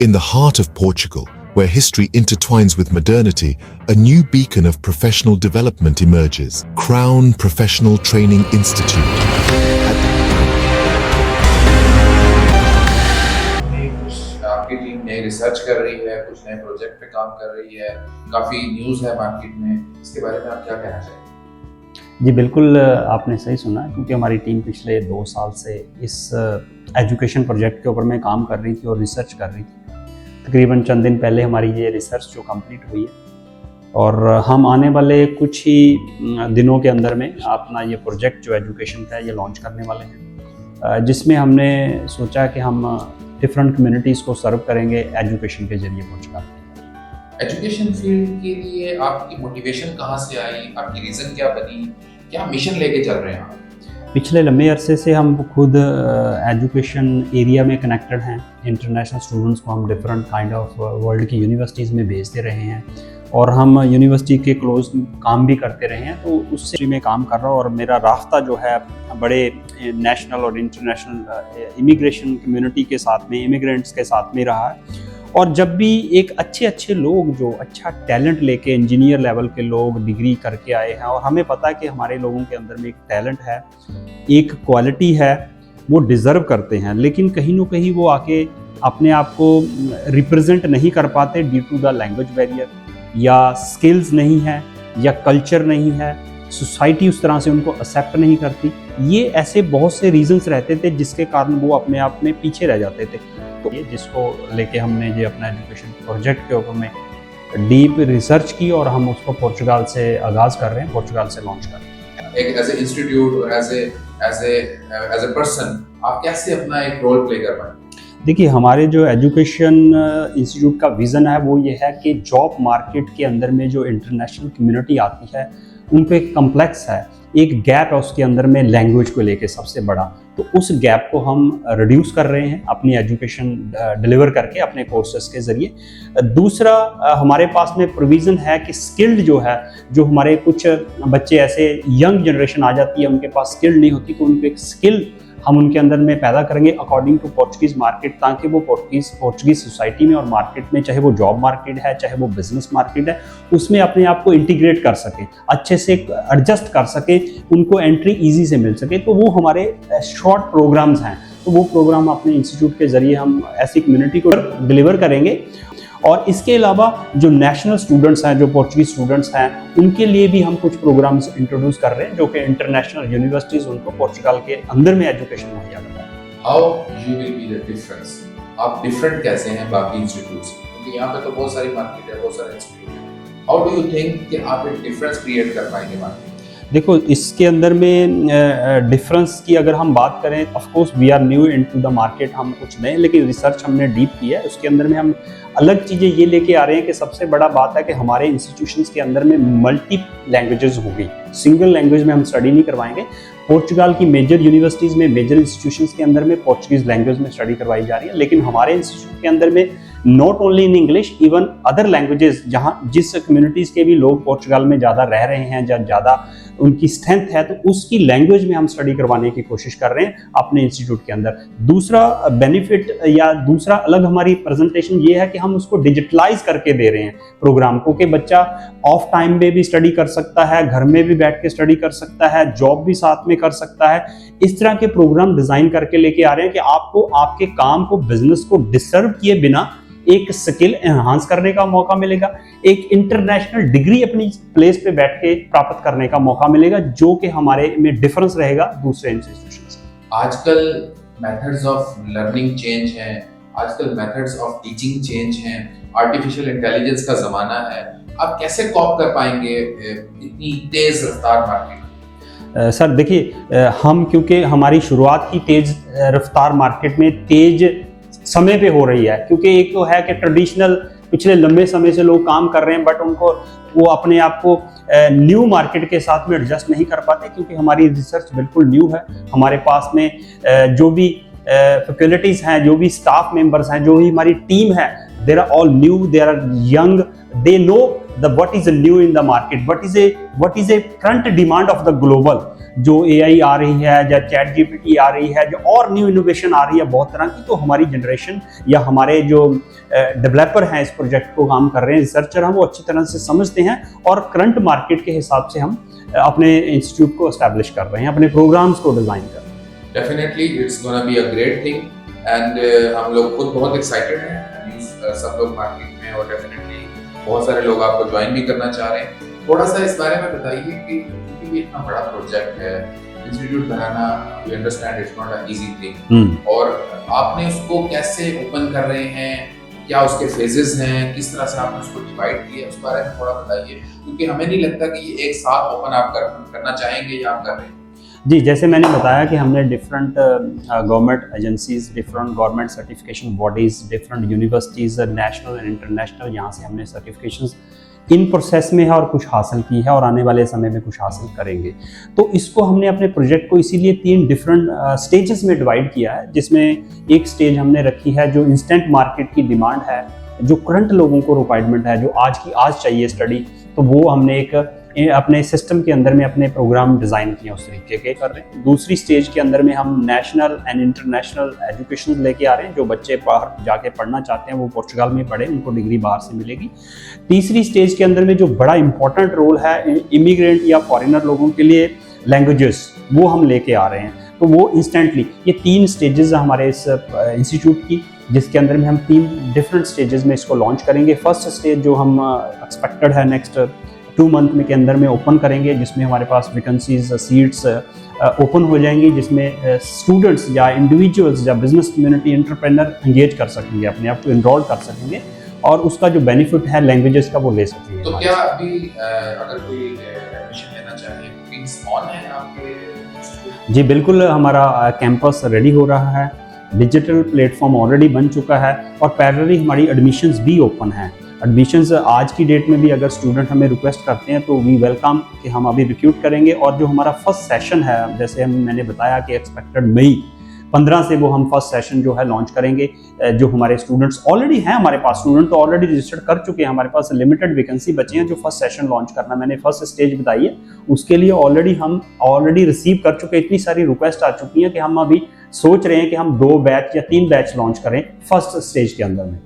In the heart of Portugal, where history intertwines with modernity, a new beacon of professional development emerges. Crown Professional Training Institute. कुछ आपकी team नई research कर रही है, कुछ नए प्रोजेक्ट पे काम कर रही है, काफ़ी न्यूज़ है मार्केट में, इसके बारे में आप क्या कहना चाहेंगे? जी बिल्कुल, आपने सही सुना, क्योंकि हमारी टीम पिछले 2 साल से इस एजुकेशन प्रोजेक्ट के ऊपर में काम कर रही थी और रिसर्च कर रही थी। तकरीबन चंद दिन पहले हमारी ये रिसर्च जो कंप्लीट हुई है और हम आने वाले कुछ ही दिनों के अंदर में अपना ये प्रोजेक्ट जो एजुकेशन का है ये लॉन्च करने वाले हैं, जिसमें हमने सोचा कि हम डिफरेंट कम्युनिटीज़ को सर्व करेंगे एजुकेशन के जरिए पहुँचकर। एजुकेशन फील्ड के लिए आपकी मोटिवेशन कहाँ से आई, आपकी रीज़न क्या बनी, क्या मिशन लेके चल रहे हैं आप? पिछले लंबे अरसे से हम खुद एजुकेशन एरिया में कनेक्टेड हैं। इंटरनेशनल स्टूडेंट्स को हम डिफरेंट काइंड ऑफ वर्ल्ड की यूनिवर्सिटीज़ में भेजते रहे हैं और हम यूनिवर्सिटी के क्लोज काम भी करते रहे हैं, तो उससे मैं काम कर रहा हूँ और मेरा रास्ता जो है बड़े नेशनल और इंटरनेशनल इमिग्रेशन कम्युनिटी के साथ में, इमिग्रेंट्स के साथ में रहा है। और जब भी एक अच्छे लोग जो अच्छा टैलेंट लेके, इंजीनियर लेवल के लोग डिग्री करके आए हैं और हमें पता है कि हमारे लोगों के अंदर में एक टैलेंट है, एक क्वालिटी है, वो डिज़र्व करते हैं, लेकिन कहीं ना कहीं वो आके अपने आप को रिप्रेजेंट नहीं कर पाते due to the language barrier, या स्किल्स नहीं है, या कल्चर नहीं है, सोसाइटी उस तरह से उनको एक्सेप्ट नहीं करती। ये ऐसे बहुत से रीजंस रहते थे जिसके कारण वो अपने आप में पीछे रह जाते थे। तो ये जिसको लेके हमने ये अपना एजुकेशन प्रोजेक्ट के ऊपर में डीप रिसर्च की और हम उसको पोर्चुगाल से आगाज़ कर रहे हैं, पोर्चुगाल से लॉन्च कर रहे हैं। एक एज ए इंस्टीट्यूट और एज ए पर्सन आप कैसे अपना एक रोल प्ले कर पाएंगे? देखिए, हमारे जो एजुकेशन इंस्टीट्यूट का विज़न है वो ये है कि जॉब मार्केट के अंदर में जो इंटरनेशनल कम्युनिटी आती है उन पे एक कम्प्लेक्स है, एक गैप है उसके अंदर में लैंग्वेज को लेके सबसे बड़ा, तो उस गैप को हम रिड्यूस कर रहे हैं अपनी एजुकेशन डिलीवर करके अपने कोर्सेज के ज़रिए। दूसरा, हमारे पास में प्रोविज़न है कि स्किल्ड जो है, जो हमारे कुछ बच्चे ऐसे यंग जनरेशन आ जाती है उनके पास स्किल नहीं होती, तो उनको एक स्किल हम उनके अंदर में पैदा करेंगे अकॉर्डिंग टू पोर्चुगीज़ मार्केट, ताकि वो पोर्चुगीज़ सोसाइटी में और मार्केट में, चाहे वो जॉब मार्केट है, चाहे वो बिजनेस मार्केट है, उसमें अपने आप को इंटीग्रेट कर सके, अच्छे से एडजस्ट कर सके, उनको एंट्री इजी से मिल सके। तो वो हमारे शॉर्ट प्रोग्राम्स हैं, तो वो प्रोग्राम अपने इंस्टीट्यूट के ज़रिए हम ऐसी कम्युनिटी को डिलीवर करेंगे। और इसके अलावा जो नेशनल स्टूडेंट्स हैं, जो पोर्चुगीज स्टूडेंट्स हैं, उनके लिए भी हम कुछ प्रोग्राम्स इंट्रोड्यूस कर रहे हैं जो कि इंटरनेशनल यूनिवर्सिटीज़ उनको पोर्चुगल के अंदर में एजुकेशन मुहैया करता है। How you will be the difference? आप डिफरेंट कैसे हैं बाकी इंस्टीट्यूट से? क्योंकि यहाँ पे तो बहुत सारी मार्केट है, बहुत सारे इंस्टीट्यूट है। हाउ डू यू थिंक कि आप एक डिफरेंस क्रिएट कर पाएंगे मार्केट? देखो, इसके अंदर में डिफरेंस की अगर हम बात करें, of course we are new into the market, हम कुछ नए, लेकिन रिसर्च हमने डीप किया है। उसके अंदर में हम अलग चीज़ें ये लेके आ रहे हैं कि सबसे बड़ा बात है कि हमारे इंस्टीट्यूशंस के अंदर में मल्टी लैंग्वेजेस होगी, सिंगल लैंग्वेज में हम स्टडी नहीं करवाएंगे। पोर्चुगल की मेजर यूनिवर्सिटीज़ में, मेजर इंस्टीट्यूशंस के अंदर में पोर्चुगीज़ लैंग्वेज में स्टडी करवाई जा रही है, लेकिन हमारे इंस्टीट्यूट के अंदर में not only in English, even other languages, जहाँ जिस कम्युनिटीज़ के भी लोग पोर्चुगल में ज़्यादा रह रहे हैं, जहाँ ज़्यादा उनकी स्ट्रेंथ है, तो उसकी लैंग्वेज में हम स्टडी करवाने की कोशिश कर रहे हैं अपने इंस्टीट्यूट के अंदर। दूसरा बेनिफिट या दूसरा अलग हमारी प्रेजेंटेशन ये है कि हम उसको डिजिटलाइज करके दे रहे हैं प्रोग्राम को, कि बच्चा ऑफ टाइम में भी स्टडी कर सकता है, घर में भी बैठ के स्टडी कर सकता है, जॉब भी साथ में कर सकता है। इस तरह के प्रोग्राम डिज़ाइन करके लेके आ रहे हैं कि आपको आपके काम को, बिजनेस को डिस्टर्ब किए बिना एक स्किल एनहांस करने का मौका मिलेगा, एक इंटरनेशनल डिग्री अपनी प्लेस पे बैठ के प्राप्त करने का मौका मिलेगा, जो कि हमारे में डिफरेंस रहेगा दूसरे इंस्टीट्यूशन से। आजकल मेथड्स ऑफ लर्निंग चेंज हैं, आजकल मेथड्स ऑफ टीचिंग चेंज हैं, आर्टिफिशियल इंटेलिजेंस का ज़माना है। आप कैसे कॉप कर पाएंगे इतनी तेज़ रफ्तार मार्केट? सर देखिए, हम क्योंकि हमारी शुरुआत ही तेज़ रफ्तार मार्केट में तेज़ समय पे हो रही है, क्योंकि एक तो है कि ट्रेडिशनल पिछले लंबे समय से लोग काम कर रहे हैं, बट उनको वो अपने आप को न्यू मार्केट के साथ में एडजस्ट नहीं कर पाते, क्योंकि हमारी रिसर्च बिल्कुल न्यू है। हमारे पास में जो भी फैकल्टीज़ हैं, जो भी स्टाफ मेंबर्स हैं, जो भी हमारी टीम है, there are all new, there are young, they know what is new in the market, what is a current demand of the global, जो AI आ रही है या चैट जीपीटी आ रही है, जो और न्यू इनोवेशन आ रही है बहुत तरह की, तो हमारी जनरेशन या हमारे जो डेवलपर हैं इस प्रोजेक्ट को काम कर रहे हैं, रिसर्चर हैं, वो अच्छी तरह से समझते हैं और करंट मार्केट के हिसाब से हम अपने इंस्टीट्यूट को एस्टैब्लिश कर रहे हैं, अपने प्रोग्राम्स को डिज़ाइन कर रहे हैं। Definitely it's gonna be a great thing and हम लोग खुद बहुत एक्साइटेड हैं, सब लोग मार्केट में, और डेफिनेटली बहुत सारे लोग आपको ज्वाइन भी करना चाह रहे हैं। थोड़ा सा इस बारे में बताइए कि क्योंकि ये इतना बड़ा प्रोजेक्ट है, इंस्टीट्यूट बनाना, we understand it's not a easy thing, और आपने उसको कैसे ओपन कर रहे हैं, क्या उसके फेजेस हैं, किस तरह से आपने उसको डिवाइड किया, उस बारे में थोड़ा बताइए, क्योंकि हमें नहीं लगता कि ये एक साथ ओपन आप करना चाहेंगे या आप कर रहे हैं। जी, जैसे मैंने बताया कि हमने different government agencies, different government certification bodies, different universities, national and international, यहाँ से हमने सर्टिफिकेशंस इन प्रोसेस में है और कुछ हासिल की है और आने वाले समय में कुछ हासिल करेंगे। तो इसको हमने अपने प्रोजेक्ट को इसीलिए 3 डिफरेंट स्टेजेस में डिवाइड किया है, जिसमें एक स्टेज हमने रखी है जो इंस्टेंट मार्केट की डिमांड है, जो करंट लोगों को रिक्वायरमेंट है, जो आज की आज चाहिए स्टडी, तो वो हमने एक अपने सिस्टम के अंदर में अपने प्रोग्राम डिज़ाइन किए उस तरीके के कर रहे हैं। दूसरी स्टेज के अंदर में हम नेशनल एंड इंटरनेशनल एजुकेशन लेके आ रहे हैं, जो बच्चे बाहर जाके पढ़ना चाहते हैं वो पोर्चुगल में पढ़े, उनको डिग्री बाहर से मिलेगी। तीसरी स्टेज के अंदर में जो बड़ा इंपॉर्टेंट रोल है इमिग्रेंट या फॉरेनर लोगों के लिए, लैंग्वेजेस, वो हम लेके आ रहे हैं। तो वो इंस्टेंटली, ये 3 स्टेजेस हमारे इस इंस्टीट्यूट की, जिसके अंदर में हम 3 डिफरेंट स्टेजेस में इसको लॉन्च करेंगे। फर्स्ट स्टेज जो हम एक्सपेक्टेड है नेक्स्ट 2 मंथ में के अंदर में ओपन करेंगे, जिसमें हमारे पास वैकेंसीज, सीट्स ओपन हो जाएंगी, जिसमें स्टूडेंट्स या इंडिविजुअल्स या बिजनेस कम्युनिटी एंटरप्रेन्योर एंगेज कर सकेंगे, अपने आप को इनरोल कर सकेंगे और उसका जो बेनिफिट है लैंग्वेजेस का वो ले सकेंगे। तो क्या अभी अगर कोई एडमिशन लेना चाहे, बुकिंग्स ऑन है आपके? जी बिल्कुल, हमारा कैंपस रेडी हो रहा है, डिजिटल प्लेटफॉर्म ऑलरेडी बन चुका है और पैरेलली हमारी एडमिशन्स भी ओपन हैं। एडमिशन्स आज की डेट में भी अगर स्टूडेंट हमें रिक्वेस्ट करते हैं तो वी वेलकम कि हम अभी रिक्रूट करेंगे, और जो हमारा फर्स्ट सेशन है, जैसे मैंने बताया कि एक्सपेक्टेड मई 15 से वो हम फर्स्ट सेशन जो है लॉन्च करेंगे। जो हमारे स्टूडेंट्स ऑलरेडी हैं, हमारे पास स्टूडेंट तो ऑलरेडी रजिस्टर्ड कर चुके हैं, हमारे पास लिमिटेड वैकेंसी बचे हैं जो फर्स्ट सेशन लॉन्च करना, मैंने फर्स्ट स्टेज बताई है, उसके लिए ऑलरेडी रिसीव कर चुके। इतनी सारी रिक्वेस्ट आ चुकी हैं कि हम अभी सोच रहे हैं कि हम 2 बैच या 3 बैच लॉन्च करें फर्स्ट स्टेज के अंदर में।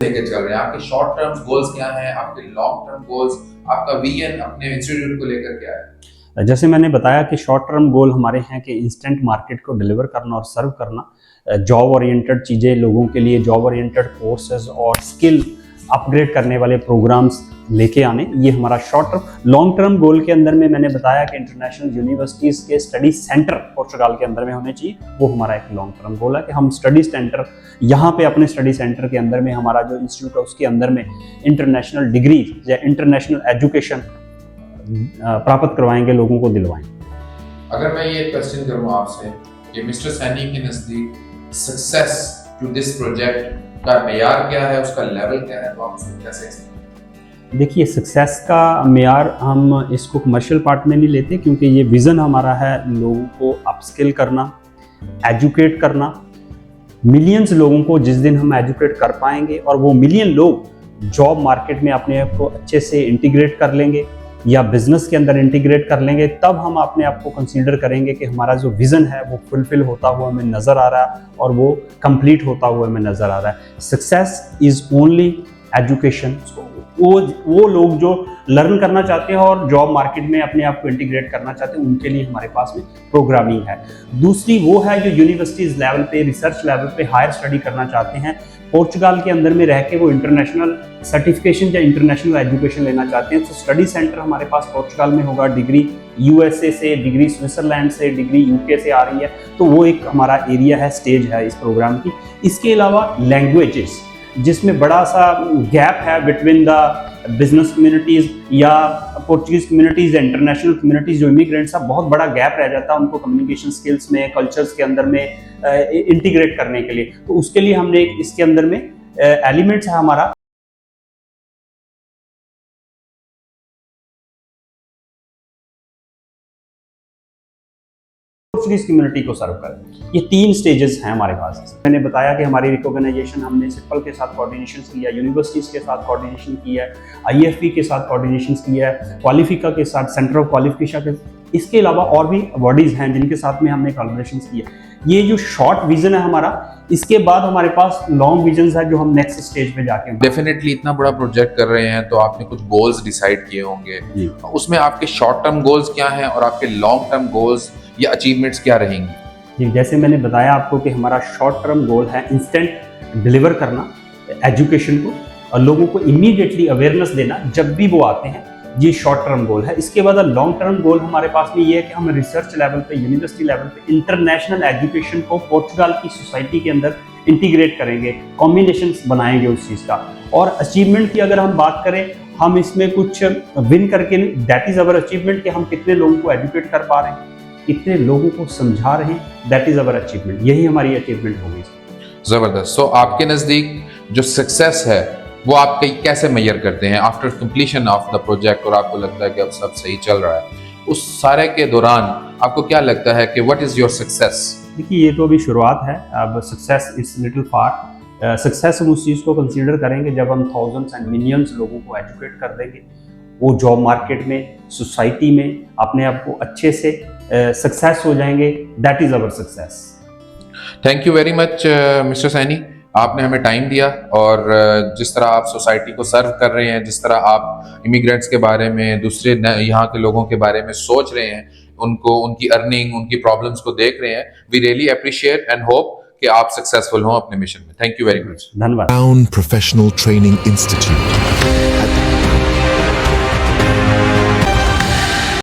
लेके चल रहे हैं, आपके शॉर्ट टर्म गोल्स क्या हैं, आपके लॉन्ग टर्म गोल्स, आपका विजन अपने इंस्टीट्यूट को लेकर क्या है? जैसे मैंने बताया कि शॉर्ट टर्म गोल हमारे हैं कि इंस्टेंट मार्केट को डिलीवर करना और सर्व करना, जॉब ओरिएंटेड चीज़ें लोगों के लिए, जॉब ओरिएंटेड कोर्सेज और स्किल अपग्रेड करने वाले प्रोग्राम्स लेके आने, ये हमारा short term. Long term goal के अंदर में मैंने बताया कि इंटरनेशनल यूनिवर्सिटीज़ के स्टडी सेंटर पोर्चुगल के अंदर में होने चाहिए, वो हमारा एक लॉन्ग टर्म गोल है कि हम स्टडी सेंटर यहाँ पे अपने स्टडी सेंटर के अंदर में, हमारा जो इंस्टीट्यूट है उसके अंदर में इंटरनेशनल डिग्री या इंटरनेशनल एजुकेशन प्राप्त करवाएंगे, लोगों को दिलवाएंगे। अगर मैं ये क्वेश्चन करूँ आपसे कि मिस्टर सैनी के नज़दीक सक्सेस टू दिस प्रोजेक्ट का मेयार क्या है, उसका लेवल क्या है, तो आप उसको कैसे एक्सप्लेन? देखिए, सक्सेस का मेयार हम इसको कमर्शियल पार्ट में नहीं लेते, क्योंकि ये विज़न हमारा है लोगों को अपस्किल करना, एजुकेट करना। मिलियंस लोगों को जिस दिन हम एजुकेट कर पाएंगे और वो मिलियन लोग जॉब मार्केट में अपने आप को अच्छे से इंटीग्रेट कर लेंगे या बिजनेस के अंदर इंटीग्रेट कर लेंगे, तब हम अपने आप को कंसीडर करेंगे कि हमारा जो विज़न है वो फुलफिल होता हुआ हमें नज़र आ रहा है और वो कंप्लीट होता हुआ हमें नज़र आ रहा है। Success is only education. वो लोग जो लर्न करना चाहते हैं और जॉब मार्केट में अपने आप को इंटीग्रेट करना चाहते हैं, उनके लिए हमारे पास में प्रोग्रामिंग है। दूसरी वो है जो यूनिवर्सिटीज़ लेवल पे, रिसर्च लेवल पे हायर स्टडी करना चाहते हैं, पोर्चुगल के अंदर में रह के वो इंटरनेशनल सर्टिफिकेशन या इंटरनेशनल एजुकेशन लेना चाहते हैं। तो स्टडी सेंटर हमारे पास पोर्चुगल में होगा, डिग्री यूएसए से, डिग्री स्विट्जरलैंड से, डिग्री यूके से आ रही है, तो वो एक हमारा एरिया है, स्टेज है इस प्रोग्राम की। इसके अलावा लैंग्वेजेस, जिसमें बड़ा सा गैप है बिटवीन द बिजनेस कम्युनिटीज़ या पोर्चुगीज कम्युनिटीज़ या इंटरनेशनल कम्युनिटीज़, जो इमिग्रेंट्स है, बहुत बड़ा गैप रह जाता है उनको कम्युनिकेशन स्किल्स में, कल्चर्स के अंदर में इंटीग्रेट करने के लिए। तो उसके लिए हमने एक इसके अंदर में एलिमेंट्स है हमारा पोर्चुगीज कम्युनिटी को सर्व करें। ये 3 स्टेजेस हैं हमारे पास। मैंने बताया कि हमारी रिकॉग्नाइजेशन हमने सिपल के साथ कोऑर्डिनेशन किया, यूनिवर्सिटीज़ के साथ कोऑर्डिनेशन किया है, IFP के साथ कोऑर्डिनेशन किया है, क्वालिफिका के साथ, सेंटर ऑफ क्वालिफिकेशन के, इसके अलावा और भी बॉडीज़ हैं जिनके साथ में हमने कोलैबोरेशन किया। ये जो शॉर्ट विजन है हमारा, इसके बाद हमारे पास लॉन्ग विजन है जो हम नेक्स्ट स्टेज पे जाके। डेफिनेटली इतना बड़ा प्रोजेक्ट कर रहे हैं तो आपने कुछ गोल्स डिसाइड किए होंगे, उसमें आपके शॉर्ट टर्म गोल्स क्या हैं और आपके लॉन्ग टर्म गोल्स या अचीवमेंट्स क्या रहेंगी? जी, जैसे मैंने बताया आपको कि हमारा शॉर्ट टर्म गोल है इंस्टेंट डिलीवर करना एजुकेशन को और लोगों को इमीडिएटली अवेयरनेस देना जब भी वो आते हैं, ये शॉर्ट टर्म गोल है। इसके बाद लॉन्ग टर्म गोल हमारे पास में ये है कि हम रिसर्च लेवल पे, यूनिवर्सिटी लेवल पे इंटरनेशनल एजुकेशन को पोर्चुगल की सोसाइटी के अंदर इंटीग्रेट करेंगे, कॉम्बिनेशंस बनाएंगे उस चीज़ का। और अचीवमेंट की अगर हम बात करें, हम इसमें कुछ विन करके, दैट इज़ अवर अचीवमेंट कि हम कितने लोगों को एजुकेट कर पा रहे हैं, कितने लोगों को समझा रहे हैं, दैट इज़ अवर अचीवमेंट। यही हमारी अचीवमेंट होगी। ज़बरदस्त। सो आपके नज़दीक जो सक्सेस है वो आप कैसे मेजर करते हैं after completion of the project, और आपको लगता है कि अब सब सही चल रहा है, उस सारे के दौरान आपको क्या लगता है कि व्हाट इज़ योर सक्सेस? देखिए, ये तो अभी शुरुआत है, अब success is little far. Success हम उस चीज़ को कंसीडर करेंगे जब हम थाउजेंड्स एंड मिलियंस लोगों को एजुकेट कर देंगे, वो जॉब मार्केट में, सोसाइटी में अपने आप को अच्छे से सक्सेस हो जाएंगे, that is our success. Thank you very much mister Saini, आपने हमें टाइम दिया और जिस तरह आप सोसाइटी को सर्व कर रहे हैं, जिस तरह आप इमिग्रेंट्स के बारे में, दूसरे यहाँ के लोगों के बारे में सोच रहे हैं, उनको, उनकी अर्निंग, उनकी प्रॉब्लम्स को देख रहे हैं, we really appreciate and hope कि आप सक्सेसफुल हों अपने मिशन में। Thank you very much. धन्यवाद। Crown Professional Training Institute.